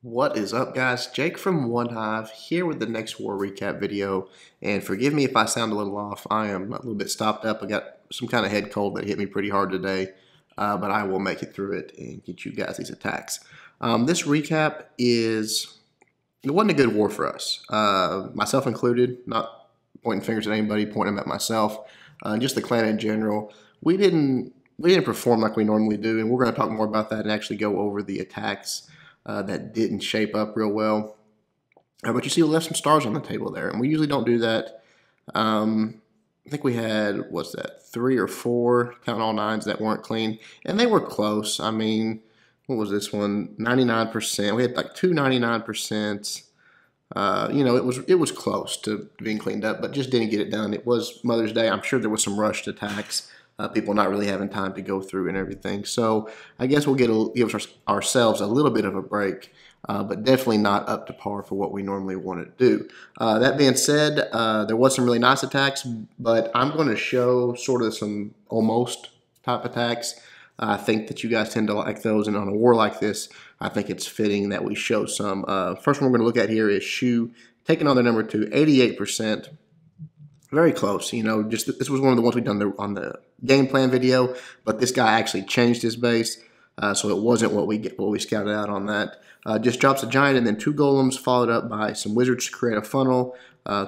What is up, guys? Jake from OneHive here with the next war recap video. And forgive me if I sound a little off. I am a little bit stopped up. I got some kind of head cold that hit me pretty hard today, but I will make it through it and get you guys these attacks. This recap it wasn't a good war for us, myself included. Not pointing fingers at anybody, pointing them at myself. Just the clan in general. We didn't perform like we normally do, and we're going to talk more about that and actually go over the attacks that didn't shape up real well. But you see, we left some stars on the table there, and we usually don't do that. I think we had, what's that, 3 or 4, count all 9s that weren't clean, and they were close. I mean, what was this one? 99%. We had like 2 99%. It was close to being cleaned up, but just didn't get it done. It was Mother's Day. I'm sure there was some rushed attacks. People not really having time to go through and everything. So I guess we'll give ourselves a little bit of a break, but definitely not up to par for what we normally want to do. That being said, there was some really nice attacks, but I'm going to show sort of some almost type attacks. I think that you guys tend to like those, and on a war like this, I think it's fitting that we show some. First one we're going to look at here is Shu, taking on their number 2, 88%. Very close, this was one of the ones we done on the game plan video, but this guy actually changed his base, so it wasn't what we scouted out on that. Just drops a giant and then 2 golems, followed up by some wizards to create a funnel,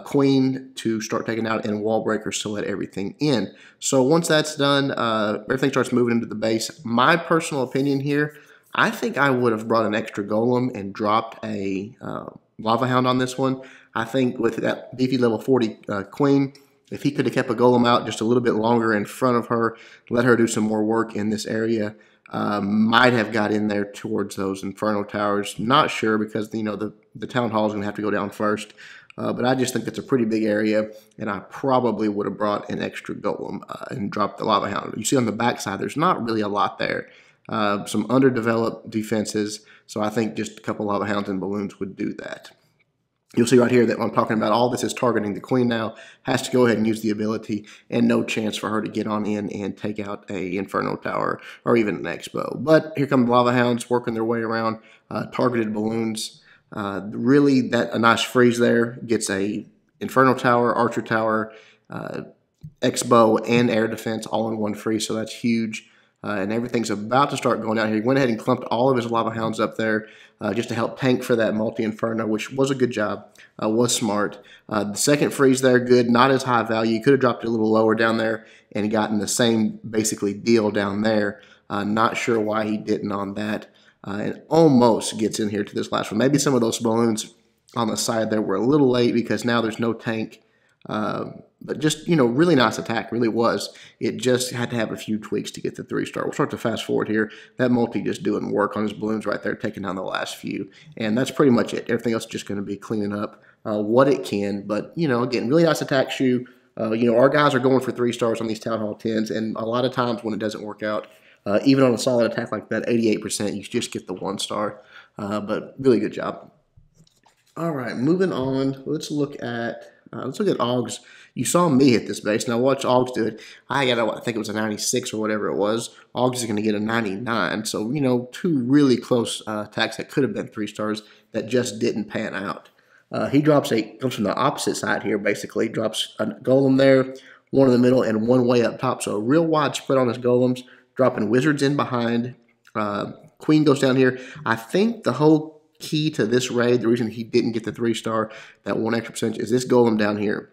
queen to start taking out, and wall breakers to let everything in. So once that's done, everything starts moving into the base. My personal opinion here, I think I would have brought an extra golem and dropped a lava hound on this one. I think with that beefy level 40 queen, if he could have kept a golem out just a little bit longer in front of her, let her do some more work in this area, might have got in there towards those inferno towers. Not sure, because the town hall is going to have to go down first. But I just think that's a pretty big area, and I probably would have brought an extra golem and dropped the lava hound. You see on the backside, there's not really a lot there. Some underdeveloped defenses, so I think just a couple lava hounds and balloons would do that. You'll see right here that when I'm talking about all this is targeting the queen now, has to go ahead and use the ability, and no chance for her to get on in and take out a inferno tower or even an expo. But here come the lava hounds working their way around, targeted balloons. Really, a nice freeze there. Gets a inferno tower, archer tower, expo, and air defense all in one freeze, so that's huge. And everything's about to start going down here. He went ahead and clumped all of his lava hounds up there just to help tank for that multi-inferno, which was a good job, was smart. The second freeze there, good, not as high value. You could have dropped it a little lower down there and gotten the same basically deal down there. Not sure why he didn't on that. And almost gets in here to this last one. Maybe some of those balloons on the side there were a little late because now there's no tank. But just, really nice attack, really was. It just had to have a few tweaks to get the 3-star. We'll start to fast forward here. That multi just doing work on his balloons right there, taking down the last few. And that's pretty much it. Everything else is just going to be cleaning up what it can. But, again, really nice attack, Shu. Our guys are going for 3 stars on these Town Hall 10s, and a lot of times when it doesn't work out, even on a solid attack like that, 88%, you just get the 1-star. But really good job. All right, moving on. Let's look at AUGs. You saw me hit this base. Now watch AUGs do it. I think it was a 96 or whatever it was. AUGs is going to get a 99. So, 2 really close attacks that could have been 3 stars that just didn't pan out. He comes from the opposite side here, basically. Drops a golem there, one in the middle, and one way up top. So a real wide spread on his golems, dropping wizards in behind. Queen goes down here. I think the whole key to this raid, the reason he didn't get the 3-star, that 1 extra percentage, is this golem down here.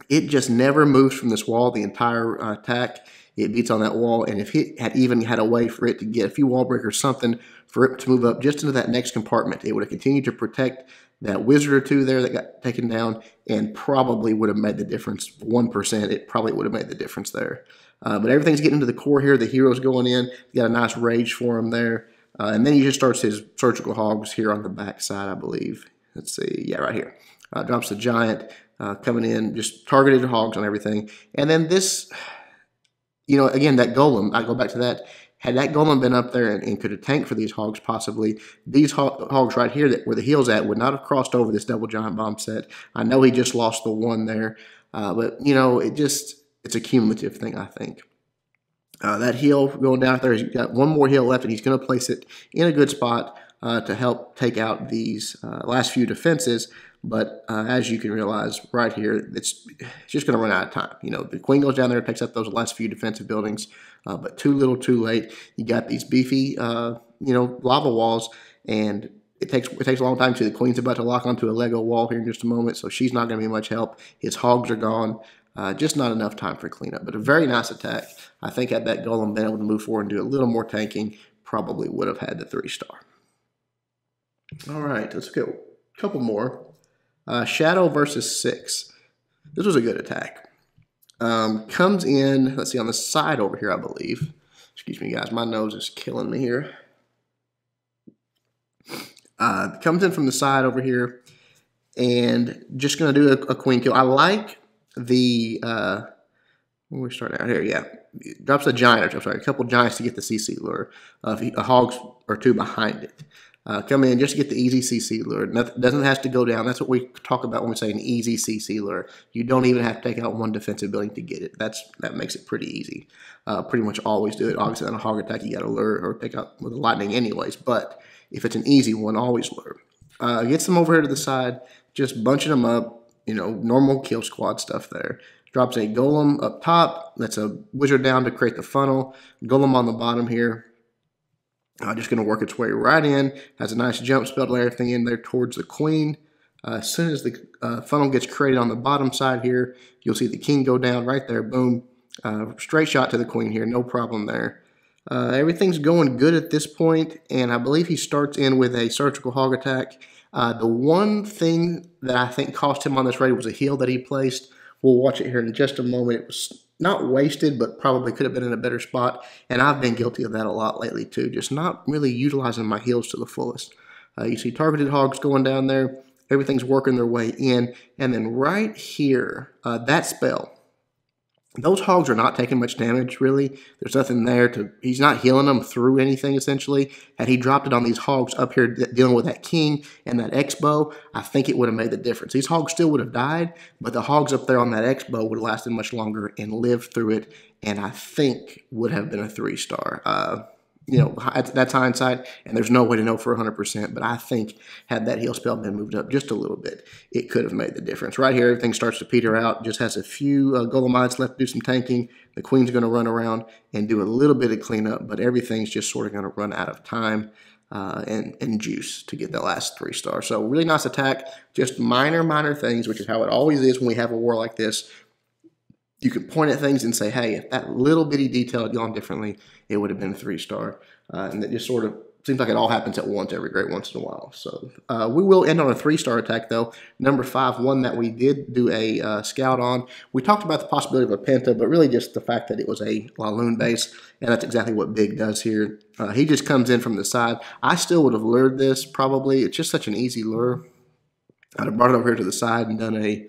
It just never moves from this wall the entire attack. It beats on that wall, and if he had even had a way for it to get a few wall breakers, something for it to move up just into that next compartment, it would have continued to protect that wizard or 2 there that got taken down, and probably would have made the difference. 1%, it probably would have made the difference there. But everything's getting into the core here. The hero's going in. You got a nice rage for him there. And then he just starts his surgical hogs here on the back side, I believe. Let's see. Yeah, right here. Drops the giant coming in, just targeted hogs on everything. And then this, again, that golem, I go back to that. Had that golem been up there and could have tanked for these hogs possibly, these hogs right here where the heel's at would not have crossed over this double giant bomb set. I know he just lost the 1 there. But, it's a cumulative thing, I think. That heel going down there, he's got 1 more heel left, and he's going to place it in a good spot. to help take out these last few defenses. But as you can realize right here, it's just going to run out of time. You know, the queen goes down there, takes out those last few defensive buildings, but too little, too late. You got these beefy, you know, lava walls, and it takes a long time. See, the queen's about to lock onto a Lego wall here in just a moment, so she's not going to be much help. His hogs are gone. Just not enough time for cleanup, but a very nice attack. I think had that golem been able to move forward and do a little more tanking, probably would have had the 3-star. All right, let's go. A couple more. Shadow versus 6. This was a good attack. Comes in, let's see, on the side over here, I believe. Excuse me, guys, my nose is killing me here. Comes in from the side over here, and just going to do a queen kill. I like the, where we start out here, yeah. Drops a giant, I'm sorry, a couple giants to get the CC lure. A hogs or 2 behind it. Come in just to get the easy CC lure. Doesn't have to go down. That's what we talk about when we say an easy CC lure. You don't even have to take out 1 defensive building to get it. That makes it pretty easy. Pretty much always do it. Obviously on a hog attack you got to lure or take out with the lightning anyways. But if it's an easy one, always lure. Gets them over here to the side, just bunching them up. You know, normal kill squad stuff there. Drops a golem up top. Lets a wizard down to create the funnel. Golem on the bottom here. Just going to work its way right in. Has a nice jump spell to let everything in there towards the queen. As soon as the funnel gets created on the bottom side here, you'll see the king go down right there. Boom. Straight shot to the queen here. No problem there. Everything's going good at this point, and I believe he starts in with a surgical hog attack. The one thing that I think cost him on this raid was a heal that he placed. We'll watch it here in just a moment. It was not wasted, but probably could have been in a better spot. And I've been guilty of that a lot lately too, just not really utilizing my heals to the fullest. You see targeted hogs going down there. Everything's working their way in. And then right here, that spell, those hogs are not taking much damage, really. There's nothing there to, he's not healing them through anything, essentially. Had he dropped it on these hogs up here dealing with that king and that X-bow, I think it would have made the difference. These hogs still would have died, but the hogs up there on that X-bow would have lasted much longer and lived through it, and I think would have been a 3-star. You know, that's hindsight, and there's no way to know for 100%, but I think had that heal spell been moved up just a little bit, it could have made the difference. Right here, everything starts to peter out, just has a few golemites left to do some tanking. The queen's going to run around and do a little bit of cleanup, but everything's just sort of going to run out of time and juice to get the last 3-star. So really nice attack, just minor things, which is how it always is when we have a war like this. You can point at things and say, hey, if that little bitty detail had gone differently, it would have been a 3-star. And it just sort of seems like it all happens at once every great once in a while. So we will end on a 3-star attack, though. Number 5, one that we did do a scout on. We talked about the possibility of a penta, but really just the fact that it was a Laloon base, and that's exactly what Big does here. He just comes in from the side. I still would have lured this, probably. It's just such an easy lure. I'd have brought it over here to the side and done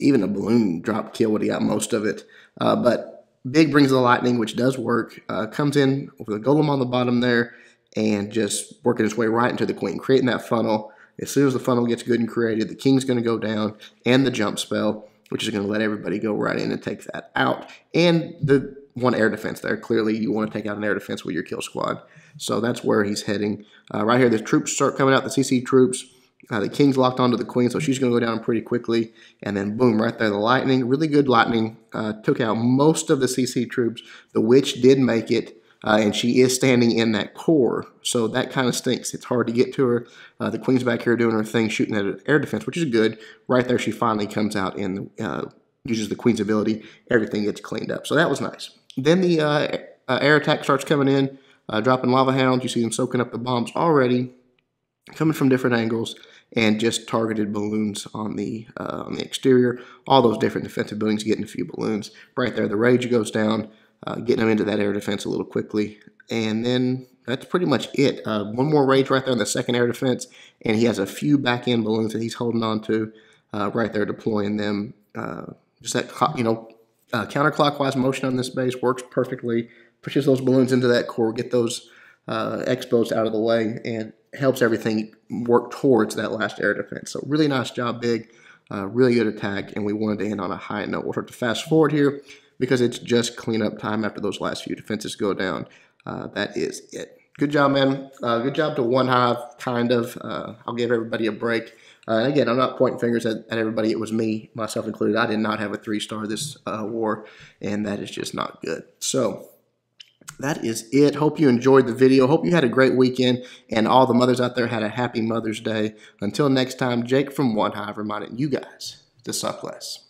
even a balloon drop kill would have got most of it. But Big brings the lightning, which does work. Comes in with a golem on the bottom there and just working its way right into the queen, creating that funnel. As soon as the funnel gets good and created, the king's going to go down and the jump spell, which is going to let everybody go right in and take that out. And the one air defense there. Clearly, you want to take out an air defense with your kill squad. So that's where he's heading. Right here, the troops start coming out, the CC troops. The king's locked onto the queen, so she's going to go down pretty quickly. And then, boom, right there, the lightning. Really good lightning. Took out most of the CC troops. The witch did make it, and she is standing in that core. So that kind of stinks. It's hard to get to her. The queen's back here doing her thing, shooting at an air defense, which is good. Right there, she finally comes out and uses the queen's ability. Everything gets cleaned up. So that was nice. Then the air attack starts coming in, dropping lava hounds. You see them soaking up the bombs already, coming from different angles, and just targeted balloons on the exterior. All those different defensive buildings getting a few balloons. Right there, the rage goes down, getting them into that air defense a little quickly. And then that's pretty much it. One more rage right there in the second air defense, and he has a few back-end balloons that he's holding on to right there, deploying them. Just that, counterclockwise motion on this base works perfectly. Pushes those balloons into that core, get those expos out of the way, and helps everything work towards that last air defense. So really nice job, Big. Really good attack, and we wanted to end on a high note. We'll start to fast forward here because it's just cleanup time after those last few defenses go down. That is it. Good job, man. Good job to OneHive, kind of. I'll give everybody a break. And again, I'm not pointing fingers at everybody. It was me, myself included. I did not have a 3-star this war, and that is just not good. So that is it. Hope you enjoyed the video. Hope you had a great weekend, and all the mothers out there had a happy Mother's Day. Until next time, Jake from OneHive reminding you guys to suck less.